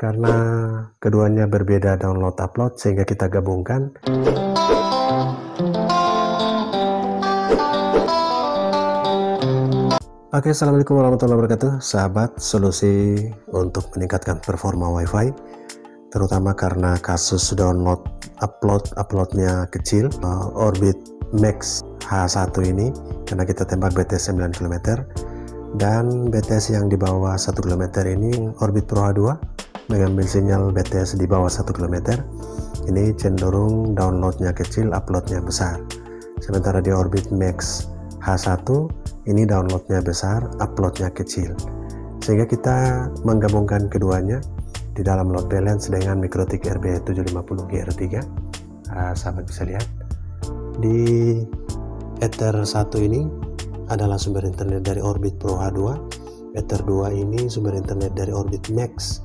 karena keduanya berbeda download upload sehingga kita gabungkan. Oke, assalamualaikum warahmatullahi wabarakatuh, sahabat. Solusi untuk meningkatkan performa WiFi, terutama karena kasus download uploadnya kecil, Orbit Max H1 ini, karena kita tembak BTS 9 km dan BTS yang di bawah 1 km ini, Orbit Pro H2 mengambil sinyal BTS di bawah 1 km. Ini cenderung downloadnya kecil, uploadnya besar. Sementara di Orbit Max H1 ini downloadnya besar, uploadnya kecil, sehingga kita menggabungkan keduanya di dalam load balance dengan MikroTik RB750GR3. Sahabat bisa lihat di Ether 1 ini adalah sumber internet dari Orbit Pro H2, Ether 2 ini sumber internet dari Orbit Max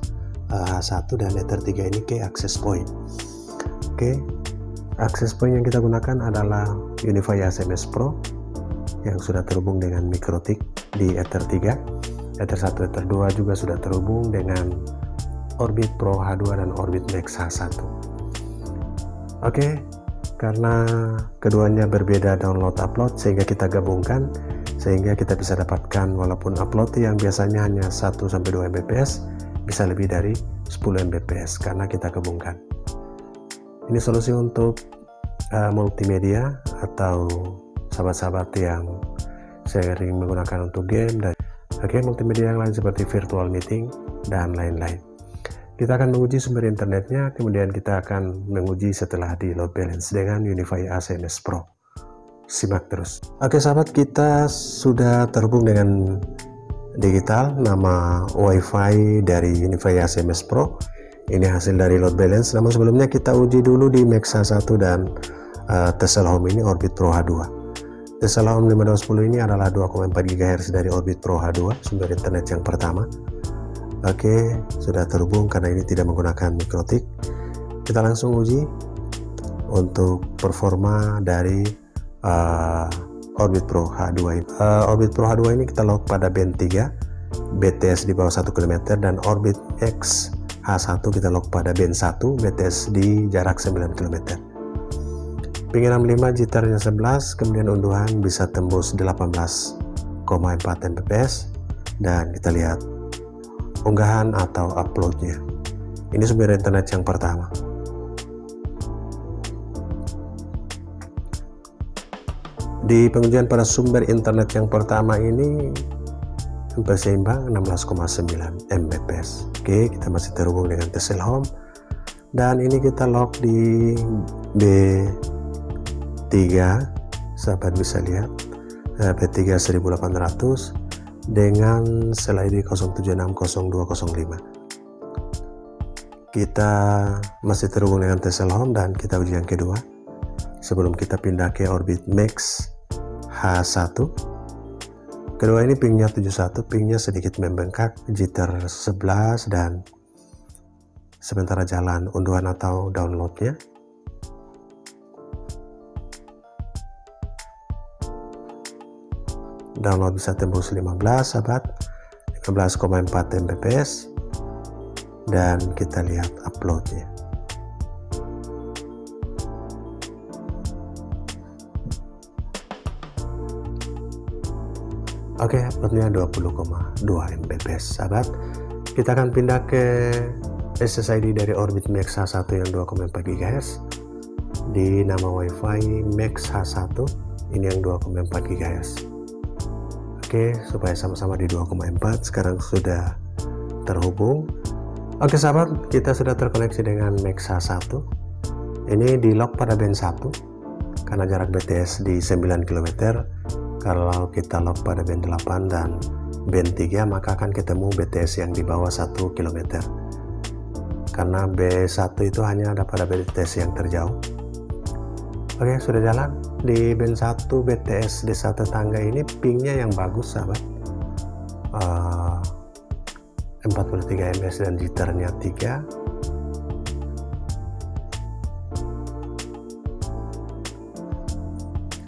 H1, dan Ether 3 ini ke access point. Oke, access point yang kita gunakan adalah UniFi SMS Pro yang sudah terhubung dengan MikroTik di Ether 3, Ether 1, Ether 2 juga sudah terhubung dengan Orbit Pro H2 dan Orbit Max H1. Oke, karena keduanya berbeda download upload sehingga kita gabungkan, sehingga kita bisa dapatkan walaupun upload yang biasanya hanya 1-2 Mbps bisa lebih dari 10 Mbps karena kita gabungkan. Ini solusi untuk multimedia atau sahabat-sahabat yang sering menggunakan untuk game dan multimedia yang lain seperti virtual meeting dan lain-lain. Kita akan menguji sumber internetnya, kemudian kita akan menguji setelah di load balance dengan UniFi SMS Pro. Simak terus. Oke sahabat, kita sudah terhubung dengan digital nama WiFi dari UniFi SMS Pro. Ini hasil dari load balance, namun sebelumnya kita uji dulu di Max H1 dan Tesla Home ini Orbit Pro H2. Tesla Home 5210 ini adalah 2,4 GHz dari Orbit Pro H2, sumber internet yang pertama. Oke, sudah terhubung karena ini tidak menggunakan MikroTik. Kita langsung uji untuk performa dari Orbit Pro H2 ini. Orbit Pro H2 ini kita lock pada band 3, BTS di bawah 1 km, dan Orbit X H1 kita lock pada band 1, BTS di jarak 9 km. Ping 65, jitarnya 11, kemudian unduhan bisa tembus 18,4 Mbps, dan kita lihat unggahan atau uploadnya. Ini sumber internet yang pertama. Di pengujian pada sumber internet yang pertama ini berseimbang 16,9 Mbps. Oke, kita masih terhubung dengan Tesla Home, dan ini kita lock di B3, sahabat bisa lihat B3 1800 dengan sel ID 0760205. Kita masih terhubung dengan Tesla Home dan kita uji yang kedua sebelum kita pindah ke Orbit Max H1. Kedua ini pingnya 71, pingnya sedikit membengkak, jitter 11, dan sementara jalan unduhan atau downloadnya. Download bisa tembus 15 sahabat, 15,4 Mbps, dan kita lihat uploadnya. Oke, uploadnya 20,2 Mbps sahabat. Kita akan pindah ke SSID dari Orbit Max H1 yang 2,4 GHz di nama WiFi Max H1 ini yang 2,4 GHz. Oke, supaya sama-sama di 2,4. Sekarang sudah terhubung. Oke sahabat, kita sudah terkoneksi dengan Max H1. Ini di lock pada band 1 karena jarak BTS di 9 km. Kalau kita lock pada band 8 dan band 3, maka akan ketemu BTS yang di bawah 1 km. Karena B1 itu hanya ada pada BTS yang terjauh. Oke, sudah jalan. Di band 1 BTS desa tetangga ini pingnya yang bagus sahabat, 43 ms dan jitternya 3.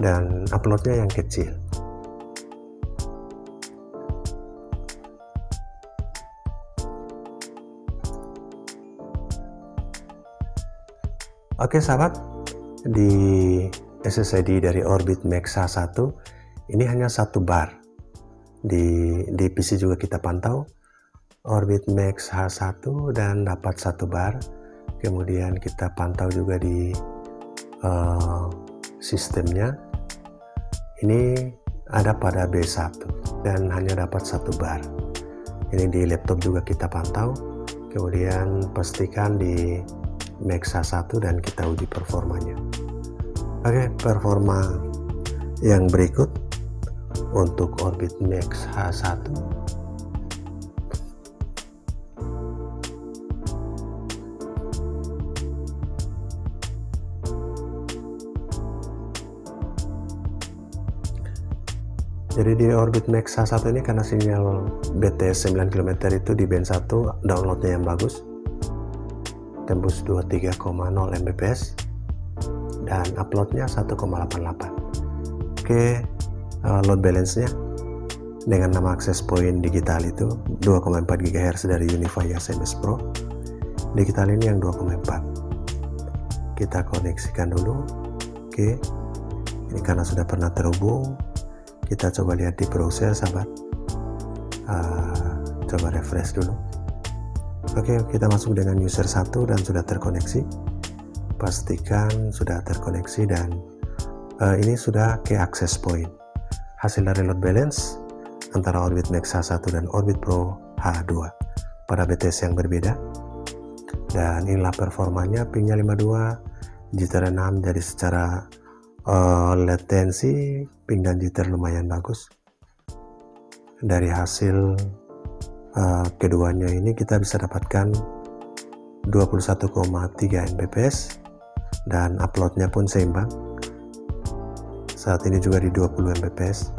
Dan uploadnya yang kecil. Oke sahabat, di SSID dari Orbit Max H1 ini hanya 1 bar. Di PC juga kita pantau Orbit Max H1 dan dapat 1 bar. Kemudian kita pantau juga di sistemnya, ini ada pada B1 dan hanya dapat 1 bar. Ini di laptop juga kita pantau, kemudian pastikan di Max H1 dan kita uji performanya. Oke, performa yang berikut untuk Orbit Max H1. Jadi di Orbit Max H1 ini karena sinyal BTS 9 km itu di band 1 downloadnya yang bagus, tembus 23,0 Mbps dan uploadnya 1,88. Oke, load balance-nya dengan nama access point digital itu 2,4 GHz dari Unify SMS Pro. Digital ini yang 2,4. Kita koneksikan dulu. Oke, ini karena sudah pernah terhubung. Kita coba lihat di browser sahabat, coba refresh dulu. Oke, kita masuk dengan user 1 dan sudah terkoneksi. Pastikan sudah terkoneksi dan ini sudah ke access point. Hasil dari load balance antara Orbit Max H1 dan Orbit Pro H2 pada BTS yang berbeda. Dan inilah performanya, pingnya 52, jitter 6, jadi secara latensi ping dan jitter lumayan bagus. Dari hasil keduanya ini kita bisa dapatkan 21,3 Mbps dan uploadnya pun seimbang. Saat ini juga di 20 Mbps.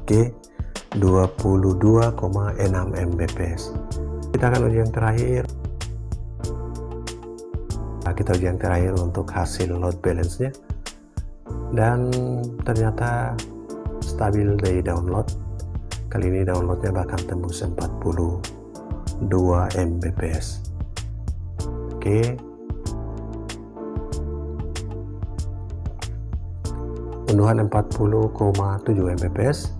Oke, 22,6 Mbps. Kita akan uji yang terakhir. Kita uji yang terakhir untuk hasil load balance-nya, dan ternyata stabil dari download. Kali ini downloadnya bahkan tembus 42 Mbps. Oke, unduhan 40,7 Mbps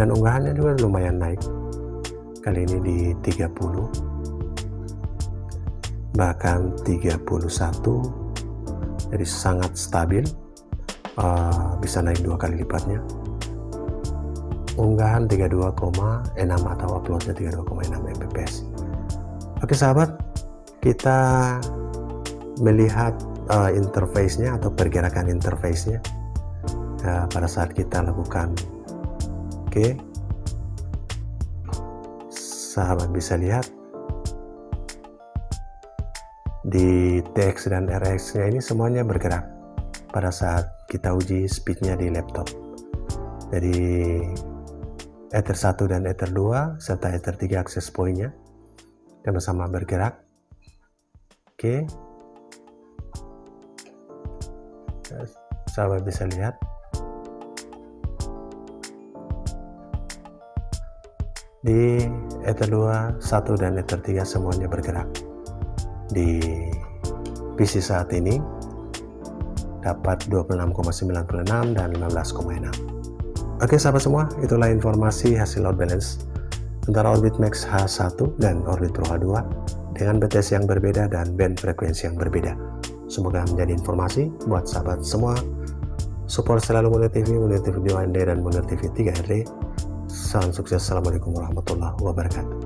dan unggahannya juga lumayan naik. Kali ini di 30, bahkan 31, jadi sangat stabil, bisa naik 2 kali lipatnya. Unggahan 32,6 atau uploadnya 32,6 Mbps. Oke sahabat, kita melihat interface-nya atau pergerakan interface-nya pada saat kita lakukan. Oke, sahabat bisa lihat di TX dan RX nya ini semuanya bergerak pada saat kita uji speednya di laptop. Jadi Ether 1 dan Ether 2 serta Ether 3 access point-nya sama-sama bergerak. Oke, sahabat bisa lihat di Ether 2, 1 dan Ether 3 semuanya bergerak. Di PC saat ini dapat 26,96 dan 15,6. Oke sahabat semua, itulah informasi hasil load balance antara Orbit Max H1 dan Orbit Pro H2 dengan BTS yang berbeda dan band frekuensi yang berbeda. Semoga menjadi informasi buat sahabat semua. Support selalu Munir TV video AMD dan Munir TV 3RD. Salam sukses, assalamualaikum warahmatullahi wabarakatuh.